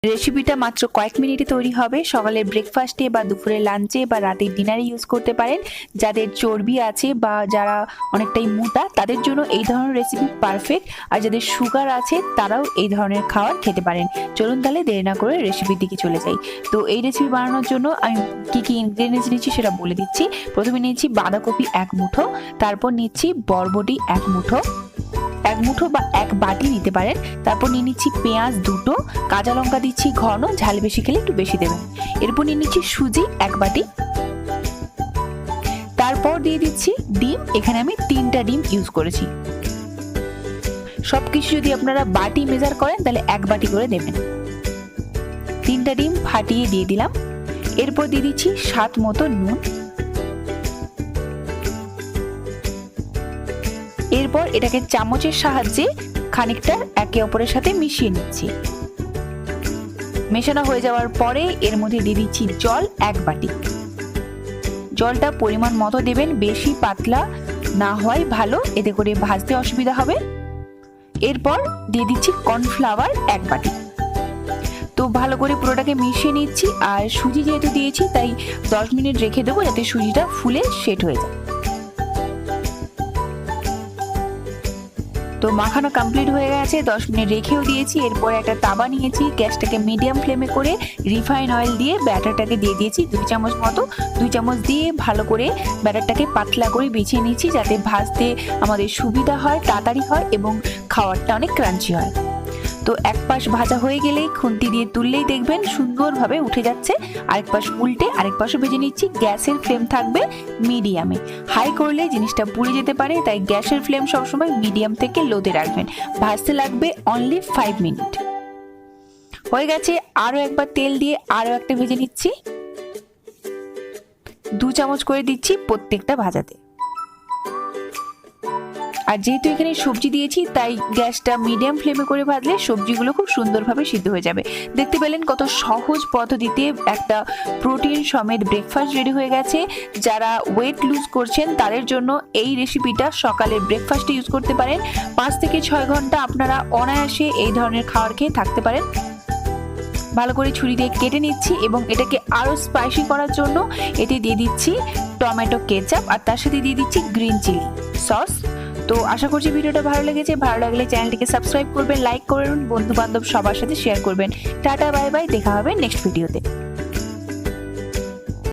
রেসিপিটা মাত্র কয়েক মিনিটে তৈরি হবে। সকালের ব্রেকফাস্টে বা দুপুরের লাঞ্চে বা রাতের ডিনারে ইউজ করতে পারেন। যাদের চর্বি আছে বা যারা অনেকটাই মোটা তাদের জন্য এই ধরনের রেসিপি পারফেক্ট। আর যাদের সুগার আছে তারাও এই ধরনের খাবার খেতে পারেন। চলুন তাহলে দেরি না করে রেসিপির দিকে চলে যাই। তো এই রেসিপি বানানোর জন্য আমি কি কি ইনগ্রেডিয়েন্টস নিচ্ছি সেটা বলে দিচ্ছি। প্রথমে নিচ্ছি বাঁধাকপি 1 মুঠো, তারপর নিচ্ছি বরবটি 1 মুঠো, 1 মুঠো বা 1 বাটি নিতে পারেন। তারপর নিয়ে নিচ্ছি পেঁয়াজ 2টো, কাঁচা লঙ্কা দিচ্ছি ঘন, ঝাল বেশি খেলে একটু বেশি দেবেন। এরপর নিয়ে নিচ্ছি সুজি 1 বাটি, তারপর দিয়ে দিচ্ছি ডিম। এখানে আমি 3টা ডিম ইউজ করেছি। সবকিছু যদি আপনারা বাটি মেজার করেন তাহলে 1 বাটি করে দেবেন। 3টা ডিম ফাটিয়ে দিয়ে দিলাম। এরপর দিয়ে দিচ্ছি স্বাদ মতো নুন। এরপর এটাকে চামচের সাহায্যে খানিকটা একে অপরের সাথে মিশিয়ে নিচ্ছি। মেশানো হয়ে যাওয়ার পরে এর মধ্যে দিয়ে দিচ্ছি জল 1 বাটি। জলটা পরিমাণ মতো দেবেন, বেশি পাতলা না হয় ভালো, এতে করে ভাজতে অসুবিধা হবে। এরপর দিয়ে দিচ্ছি কর্নফ্লাওয়ার 1 বাটি। তো ভালো করে পুরোটাকে মিশিয়ে নিচ্ছি। আর সুজি যেহেতু দিয়েছি তাই 10 মিনিট রেখে দেবো যাতে সুজিটা ফুলে সেট হয়ে যায়। তো মাখানো কমপ্লিট হয়ে গেছে, 10 মিনিট রেখেও দিয়েছি। এরপর একটা তাওয়া নিয়েছি, গ্যাসটাকে মিডিয়াম ফ্লেমে করে রিফাইন অয়েল দিয়ে ব্যাটারটাকে দিয়ে দিয়েছি 2 চামচ মতো। 2 চামচ দিয়ে ভালো করে ব্যাটারটাকে পাতলা করে বিছিয়ে নিচ্ছি যাতে ভাজতে আমাদের সুবিধা হয়, তাড়াতাড়ি হয় এবং খাবারটা অনেক ক্রাঞ্চি হয়। তো এক পাশ ভাজা হয়ে গেলেই খুন্তি দিয়ে তুললেই দেখবেন সুন্দরভাবে উঠে যাচ্ছে। আরেক পাশ উল্টে আরেক পাশে ভেজে নিচ্ছি। গ্যাসের ফ্লেম থাকবে মিডিয়ামে, হাই করলে জিনিসটা পুড়ে যেতে পারে, তাই গ্যাসের ফ্লেম সবসময় মিডিয়াম থেকে লোতে রাখবেন। ভাজতে লাগবে অনলি 5 মিনিট। হয়ে গেছে, আরও একবার তেল দিয়ে আরও একটা ভেজে নিচ্ছি। 2 চামচ করে দিচ্ছি প্রত্যেকটা ভাজাতে। আর যেহেতু এখানে সবজি দিয়েছি তাই গ্যাসটা মিডিয়াম ফ্লেমে করে ভাজলে সবজিগুলো খুব সুন্দরভাবে সিদ্ধ হয়ে যাবে। দেখতে পেলেন কত সহজ পদ্ধতিতে একটা প্রোটিন সমেত ব্রেকফাস্ট রেডি হয়ে গেছে। যারা ওয়েট লুজ করছেন তাদের জন্য এই রেসিপিটা সকালের ব্রেকফাস্টে ইউজ করতে পারেন। 5 থেকে 6 ঘন্টা আপনারা অনায়াসে এই ধরনের খাবার খেয়ে থাকতে পারেন। ভালো করে ছুরি দিয়ে কেটে নিচ্ছি এবং এটাকে আরও স্পাইসি করার জন্য এতে দিয়ে দিচ্ছি টমেটো কেচাপ আর তার সাথে দিয়ে দিচ্ছি গ্রিন চিলি সস। তো আশা করছি ভিডিওটা ভালো লেগেছে। ভালো লাগলে চ্যানেলটিকে সাবস্ক্রাইব করবেন, লাইক করবেন, বন্ধু বান্ধব সবার সাথে শেয়ার করবেন। টাটা বাই বাই, দেখা হবে নেক্সট ভিডিওতে।